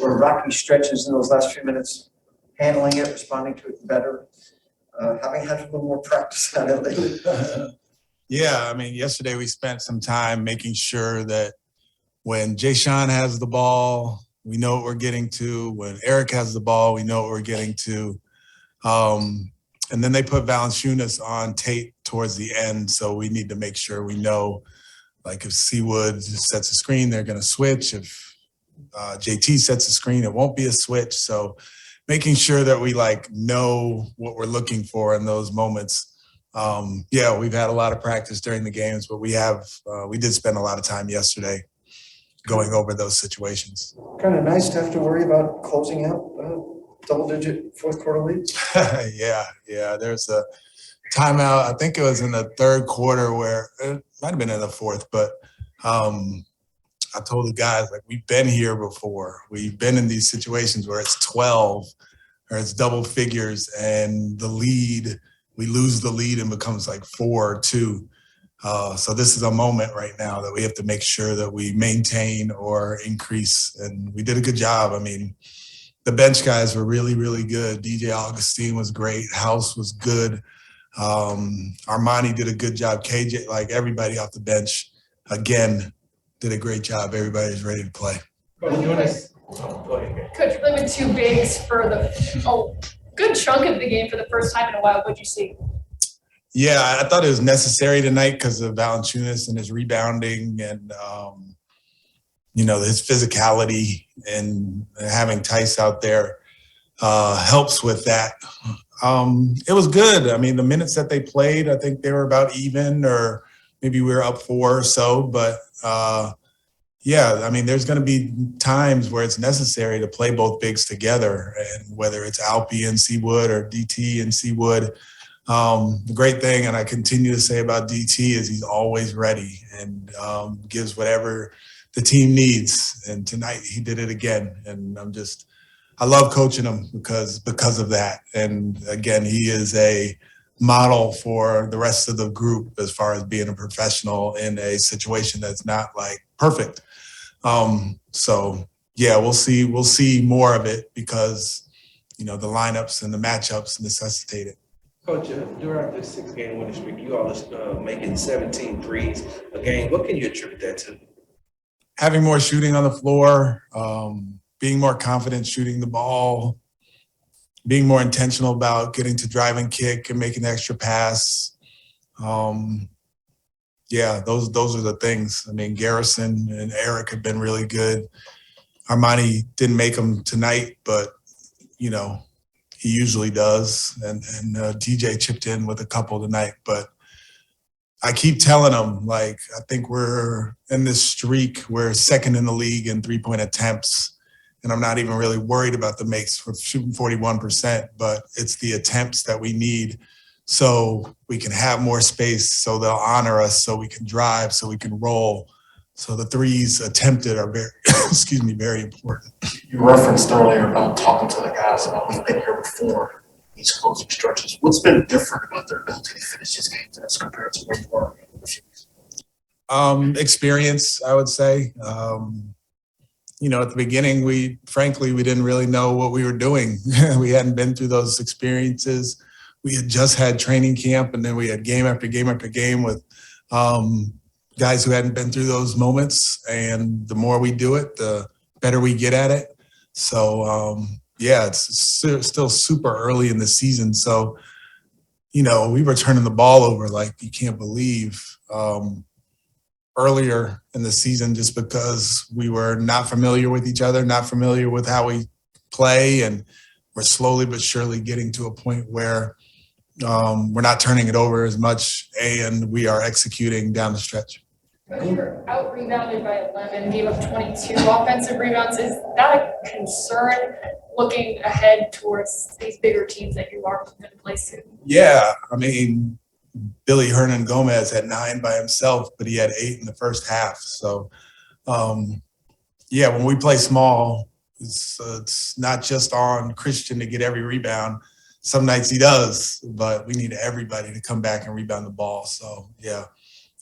were rocky stretches in those last few minutes, handling it, responding to it better, having had a little more practice at it lately. Yeah, I mean, yesterday we spent some time making sure that when Jae'Sean has the ball, we know what we're getting to. When Eric has the ball, we know what we're getting to. And then they put Valanciunas on tape towards the end, so we need to make sure we know, like if Seawood sets a screen, they're going to switch. If JT sets a screen, it won't be a switch. So making sure that we know what we're looking for in those moments. Yeah, we've had a lot of practice during the games, but we did spend a lot of time yesterday going over those situations. Kind of nice to have to worry about closing out double-digit fourth-quarter leads. Yeah. There's a timeout. I think it was in the third quarter where it might have been in the fourth, but I told the guys, we've been here before. We've been in these situations where it's 12 or it's double figures and we lose the lead and becomes 4-2. So this is a moment right now that we have to make sure that we maintain or increase. And we did a good job. I mean, the bench guys were really, really good. DJ Augustine was great. House was good. Armani did a good job. KJ, everybody off the bench, again, did a great job. Everybody's ready to play. Coach, you're playing with two bigs for the good chunk of the game for the first time in a while. What'd you see? Yeah, I thought it was necessary tonight because of Valanciunas and his rebounding and, his physicality, and having Theis out there helps with that. It was good. I mean, the minutes that they played, I think they were about even, or maybe we were up 4 or so. But, yeah, I mean, there's going to be times where it's necessary to play both bigs together, and whether it's Alpie and Seawood or DT and Seawood. The great thing, and I continue to say about DT, is he's always ready and gives whatever the team needs. And tonight he did it again. And I love coaching him because of that. And again, he is a model for the rest of the group as far as being a professional in a situation that's not perfect. So yeah, we'll see more of it because, the lineups and the matchups necessitate it. Coach, during this 6-game winning streak, you all are making 17 threes a game. What can you attribute that to? Having more shooting on the floor, being more confident shooting the ball, being more intentional about getting to drive and kick and making the extra pass. Yeah, those are the things. I mean, Garrison and Eric have been really good. Armani didn't make them tonight, but, he usually does. And DJ chipped in with a couple tonight. But I keep telling them, I think we're in this streak. We're second in the league in three-point attempts. And I'm not even really worried about the makes for shooting 41%, but it's the attempts that we need so we can have more space, so they'll honor us, so we can drive, so we can roll. So the threes attempted are very, very important. You referenced earlier about talking to the guys about we've been here before, these closing stretches. What's been different about their ability to finish these games as compared to where you were in the future? Experience, I would say. At the beginning, we didn't really know what we were doing. We hadn't been through those experiences. We had just had training camp, and then we had game after game after game with guys who hadn't been through those moments. And the more we do it, the better we get at it. So, yeah, it's still super early in the season. So, we were turning the ball over you can't believe. Earlier in the season, just because we were not familiar with each other, not familiar with how we play, and we're slowly but surely getting to a point where we're not turning it over as much, and we are executing down the stretch. You were out-rebounded by 11, gave up 22 offensive rebounds. Is that a concern looking ahead towards these bigger teams that you are going to play soon? Yeah, I mean, Billy Hernan Gomez had 9 by himself, but he had 8 in the first half. So, yeah, when we play small, it's not just on Christian to get every rebound. Some nights he does, but we need everybody to come back and rebound the ball. So, yeah,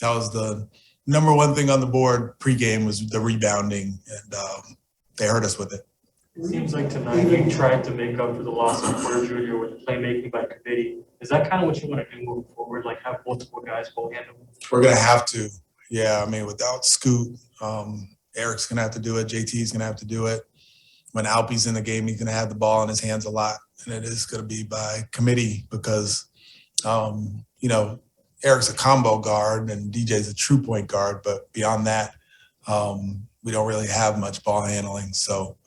that was the number one thing on the board pregame was the rebounding, and they hurt us with it. It seems like tonight you tried to make up for the loss of Porter Jr. with playmaking by committee. Is that kind of what you want to do moving forward? Like have multiple guys ball handle? We're gonna have to. Yeah, I mean, without Scoot, Eric's gonna have to do it. JT's gonna have to do it. When Albies in the game, he's gonna have the ball in his hands a lot, and it is gonna be by committee because, you know, Eric's a combo guard and DJ's a true point guard, but beyond that, we don't really have much ball handling. So,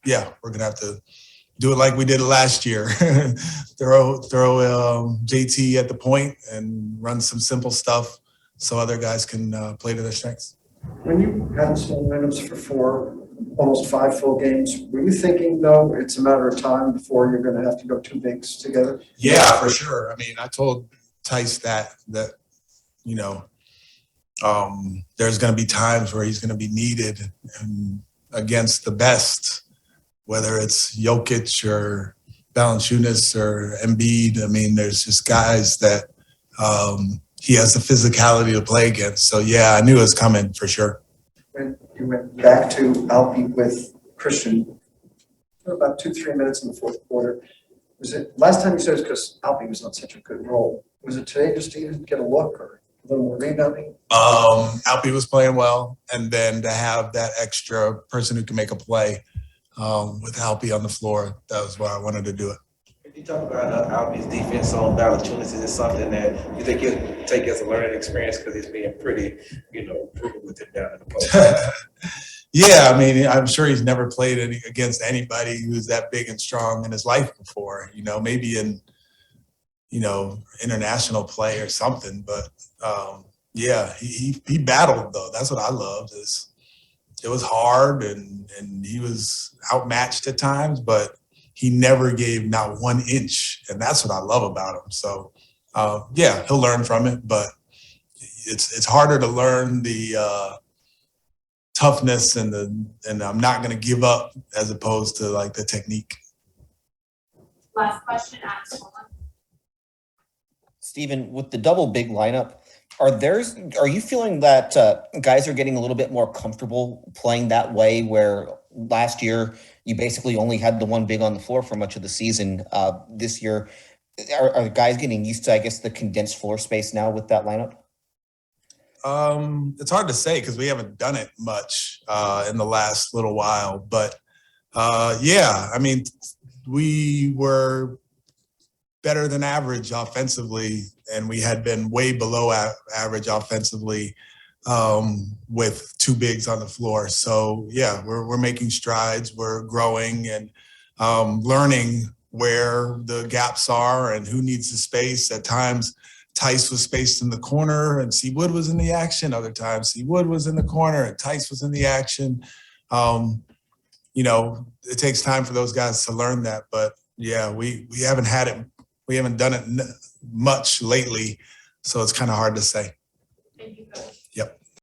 yeah, we're gonna have to do it like we did last year. throw JT at the point and run some simple stuff so other guys can play to their strengths. When you had small lineups for almost 5 full games, were you thinking, though, it's a matter of time before you're going to have to go 2 bigs together? Yeah, for sure. I mean, I told Theis that you know, there's going to be times where he's going to be needed and against the best, whether it's Jokic or Valanciunas or Embiid. I mean, there's just guys that he has the physicality to play against. So, yeah, I knew it was coming for sure. When you went back to Alpi with Christian for about 2-3 minutes in the fourth quarter, was it last time you said it was because Alpi was on such a good roll? Was it today just to even get a look or a little more rebounding? Alpi was playing well, and then to have that extra person who can make a play with Alpi on the floor, that was why I wanted to do it. You talk about Albies defense on Valanciunas. Is it something that you think you'll take as a learning experience because he's being pretty, brutal with it down in the post? Yeah, I mean, I'm sure he's never played against anybody who's that big and strong in his life before. Maybe in international play or something. But yeah, he battled though. That's what I loved. It was hard and he was outmatched at times, but he never gave not 1 inch, and that's what I love about him. So, yeah, he'll learn from it, but it's harder to learn the toughness and I'm not going to give up as opposed to like the technique. Last question, Adam. Steven, with the double big lineup, are you feeling that guys are getting a little bit more comfortable playing that way, where last year you basically only had the 1 big on the floor for much of the season? This year, are guys getting used to, I guess, the condensed floor space now with that lineup? It's hard to say because we haven't done it much in the last little while. But, yeah, I mean, we were better than average offensively, and we had been way below average offensively with 2 bigs on the floor. So, yeah, we're making strides. We're growing and learning where the gaps are and who needs the space. At times, Theis was spaced in the corner and C. Wood was in the action. Other times, C. Wood was in the corner and Theis was in the action. It takes time for those guys to learn that. But, yeah, we haven't had it. We haven't done it much lately, so it's kind of hard to say. Thank you, Coach.